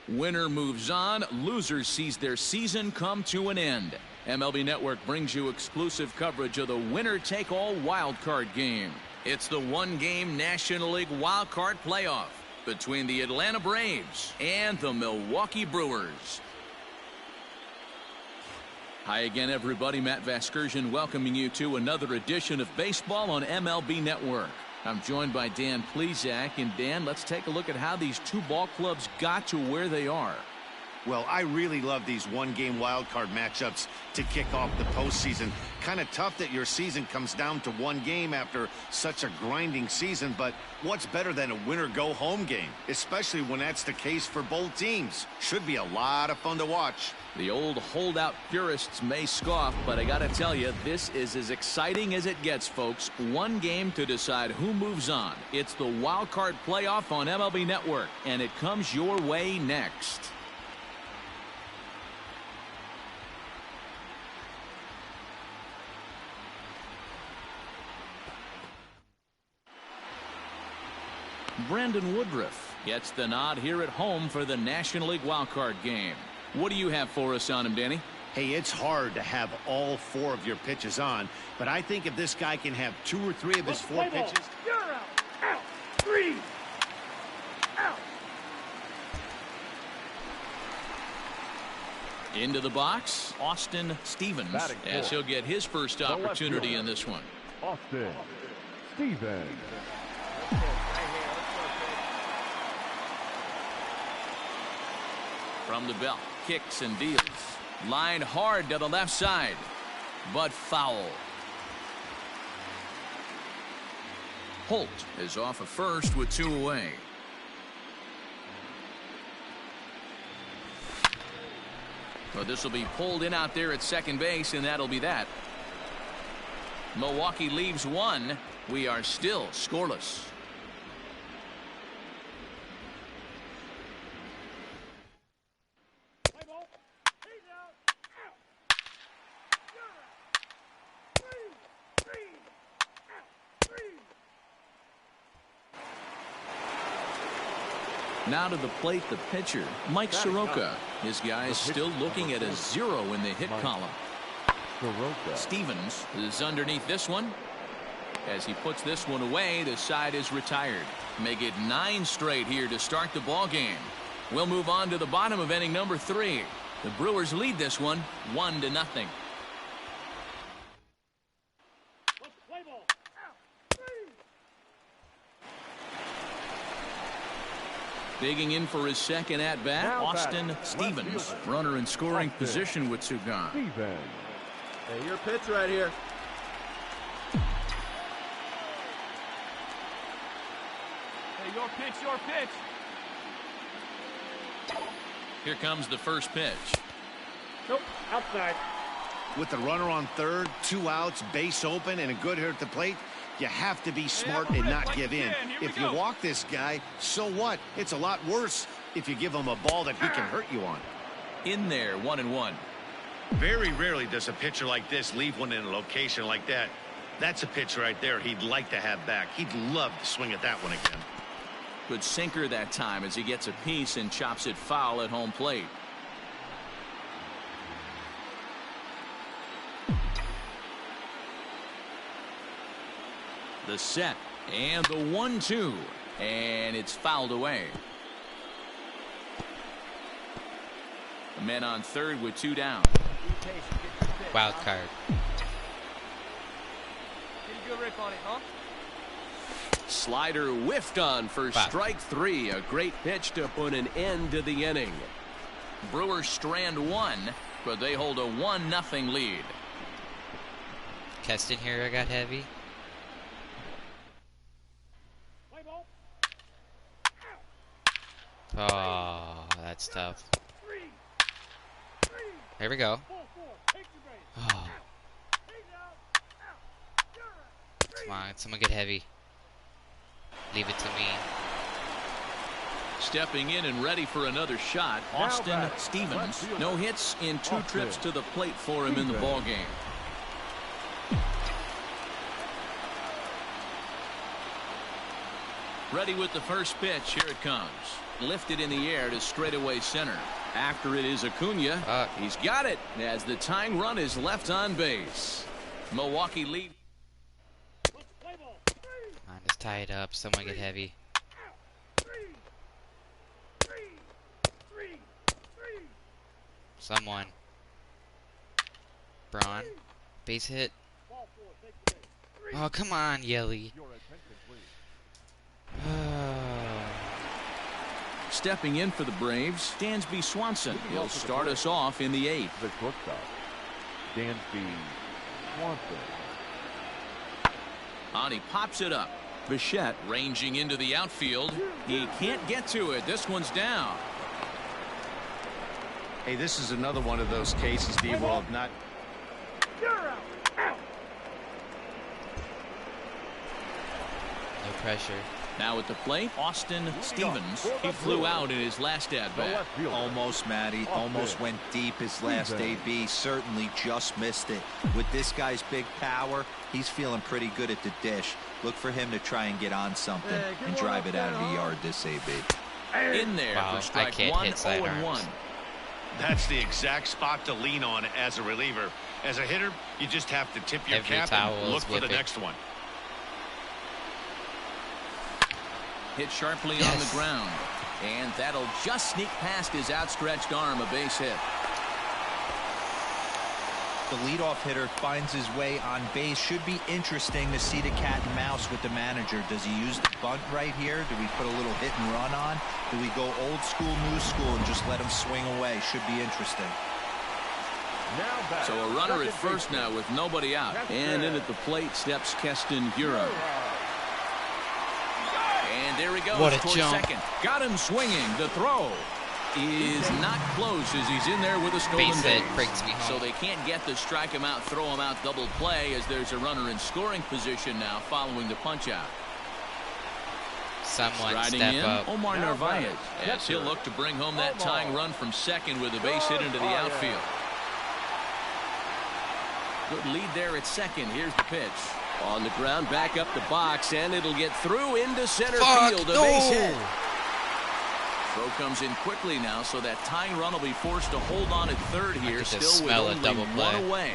Winner moves on. Loser sees their season come to an end. MLB Network brings you exclusive coverage of the winner-take-all wild card game. It's the one-game National League wild card playoff between the Atlanta Braves and the Milwaukee Brewers. Hi again, everybody. Matt Vasgersian welcoming you to another edition of baseball on MLB Network. I'm joined by Dan Plesac. And Dan, let's take a look at how these two ball clubs got to where they are. Well, I really love these one-game wild card matchups to kick off the postseason. Kind of tough that your season comes down to one game after such a grinding season, but what's better than a winner-go-home game, especially when that's the case for both teams? Should be a lot of fun to watch. The old holdout purists may scoff, but I gotta tell you, this is as exciting as it gets, folks. One game to decide who moves on. It's the wild card playoff on MLB Network, and it comes your way next. Brandon Woodruff gets the nod here at home for the National League wildcard game. What do you have for us on him, Danny? Hey, it's hard to have all four of your pitches on, but I think if this guy can have two or three of his four pitches. You're out. Out. 3. Out. Into the box, Austin Stevens, as he'll get his first opportunity in this one. Austin Stevens. From the belt, kicks and deals. Line hard to the left side, but foul. Holt is off of first with 2 away. But this will be pulled in out there at second base, and that'll be that. Milwaukee leaves 1. We are still scoreless. Now to the plate, the pitcher, Mike Soroka. His guys still looking at a 0 in the hit column. Stevens is underneath this one. As he puts this one away, the side is retired. Make it 9 straight here to start the ball game. We'll move on to the bottom of inning number 3. The Brewers lead this one 1-0. Digging in for his second at-bat, Austin Stevens. Runner in scoring position with 2 gone. Hey, your pitch right here. Hey, your pitch. Here comes the first pitch. Nope, outside. With the runner on third, 2 outs, base open, and a good hit at the plate, you have to be smart and not give in. If you walk this guy, so what? It's a lot worse if you give him a ball that he can hurt you on. In there, 1-1. Very rarely does a pitcher like this leave one in a location like that. That's a pitch right there he'd like to have back. He'd love to swing at that one again. Good sinker that time as he gets a piece and chops it foul at home plate. The set and the 1-2, and it's fouled away. The men on third with 2 down. Wild card. Slider whiffed on for strike 3. A great pitch to put an end to the inning. Brewers strand 1, but they hold a 1-0 lead. Keston here, I got heavy. Oh, that's tough. There we go. Oh. Come on, someone get heavy. Leave it to me. Stepping in and ready for another shot, Austin Stevens. No hits in 2 trips to the plate for him in the ball game. Ready with the first pitch. Here it comes. Lifted in the air to straightaway center. After it is Acuna. He's got it as the tying run is left on base. Milwaukee lead. Mine is tied up. Someone get heavy. Someone. Braun. Base hit. Oh, come on, Yelly. Stepping in for the Braves, Dansby Swanson. He'll start us off in the 8th. The shortstop, Dansby Swanson. On he pops it up. Bichette ranging into the outfield. He can't get to it. This one's down. Hey, this is another one of those cases, D-Ball, not... No pressure. Now at the plate, Austin Stevens. He flew out in his last at-bat. Almost, Matty. Almost went deep his last AB. Certainly just missed it. With this guy's big power, he's feeling pretty good at the dish. Look for him to try and get on something and drive it out of the yard this AB. In there Wow, for I strike can't one, hit sidearms. 0-1. That's the exact spot to lean on as a reliever. As a hitter, you just have to tip your Every cap towel and is look for the whipping. next one. Hit sharply on Yes. the ground. And that'll just sneak past his outstretched arm, a base hit. The leadoff hitter finds his way on base. Should be interesting to see the cat and mouse with the manager. Does he use the bunt right here? Do we put a little hit and run on? Do we go old school, new school, and just let him swing away? Should be interesting. So a runner at first now with nobody out. And in at the plate steps Keston Hiura. And there he goes. What a towards jump. second. Got him swinging. The throw is not close as he's in there with a stolen Base hit base. brings me home. So they can't get the strike him out, throw him out, double play as there's a runner in scoring position now following the punch out. Someone Striding step in, up. Omar Narvaez, as he'll look to bring home that tying run from second with a base hit into the outfield. Good lead there at second. Here's the pitch. On the ground, back up the box, and it'll get through into center field. A no. base hit. Throw comes in quickly now, so that tying run will be forced to hold on at third here, could just still with smell a only double play. one away.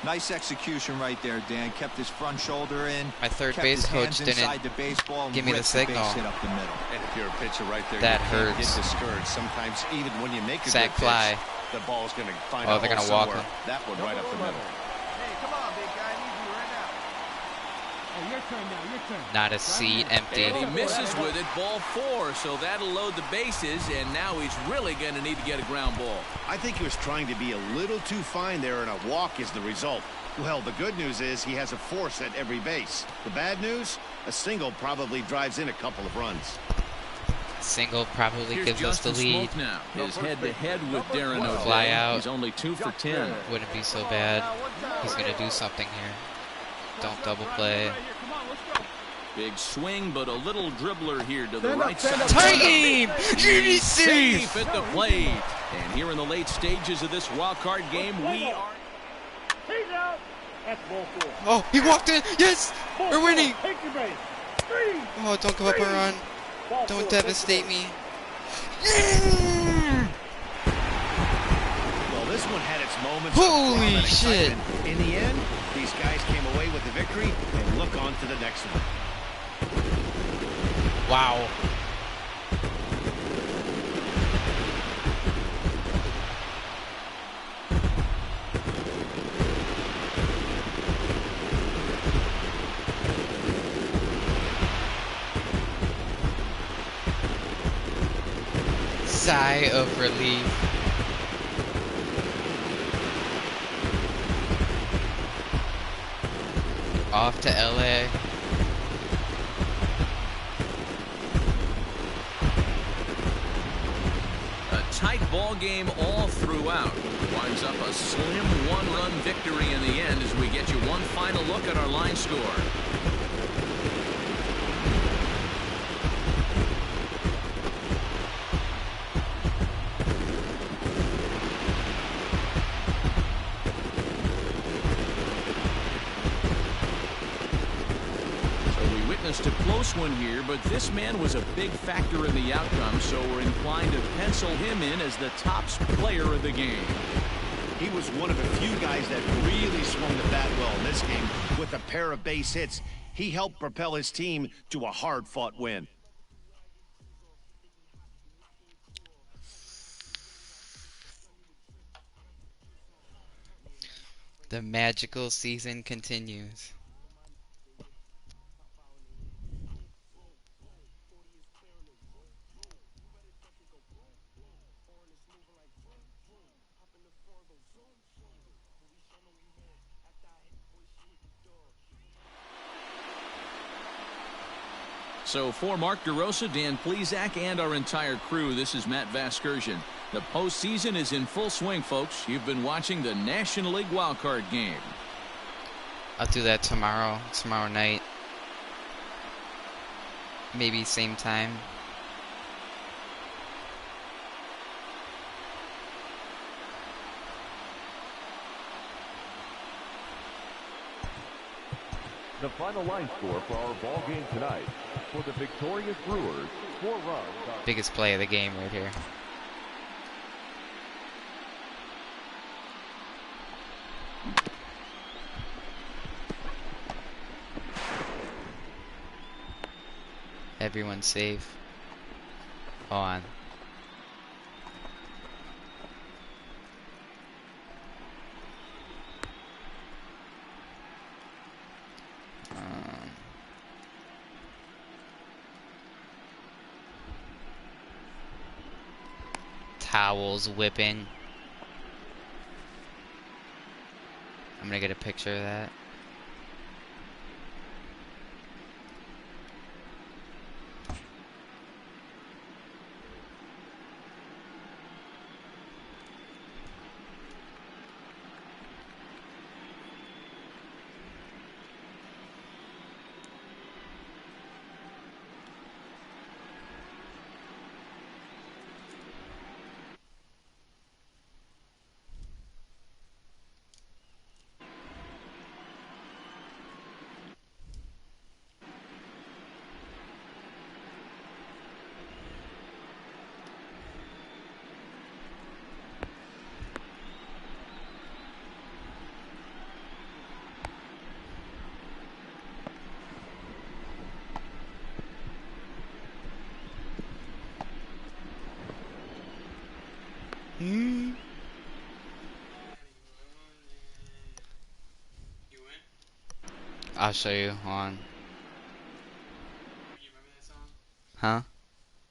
Nice execution right there, Dan. Kept his front shoulder in. My third kept base his coach hands didn't inside the baseball and give me the ripped signal. base hit up the middle. And if you're a pitcher right there, That you can't hurts. get discouraged. Sometimes even when you make a Sack good pitch, fly. the ball's going to find Oh, a they're hole gonna walk somewhere. him. That one right up the middle. Hey, come on, big guy. I need you right now. Hey, your turn now. Your turn. Not a seat empty. And he misses with it, ball 4, so that'll load the bases, and now he's really going to need to get a ground ball. I think he was trying to be a little too fine there, and a walk is the result. Well, the good news is he has a force at every base. The bad news, a single probably drives in a couple of runs. Single probably Here's gives us the Justin lead. Smoke now. His head-to-head with Darren O'Day. Fly out. He's only 2 for 10. Wouldn't be so bad. He's going to do something here. Don't double play. Come on, let's go. Big swing, but a little dribbler here to the right stand side. up. Time! GDC! Safe at the plate. And here in the late stages of this wild card game, we are... He's out. That's ball 4. Oh, he walked in. Yes! We're winning. Take your base. 3. Oh, don't give up a run. Ball Don't 4, devastate me. Well, this one had its moments. Holy of drama and shit. excitement. In the end, these guys came away with the victory and look on to the next one. Wow. Sigh of relief. Off to LA. A tight ball game all throughout. Winds up a slim one-run victory in the end as we get you one final look at our line score. just a close one here, but this man was a big factor in the outcome, so we're inclined to pencil him in as the top player of the game. He was one of a few guys that really swung the bat well in this game with a pair of base hits. He helped propel his team to a hard-fought win. The magical season continues. So for Mark DeRosa, Dan Plesac, and our entire crew, this is Matt Vasgersian. The postseason is in full swing, folks. You've been watching the National League wildcard game. I'll do that tomorrow night. Maybe same time. The final line score for our ball game tonight. For the victorious Brewers, 4 runs. Biggest play of the game right here. Everyone's safe. Go on. Towels whipping. I'm gonna get a picture of that. I'll show you on. Huh?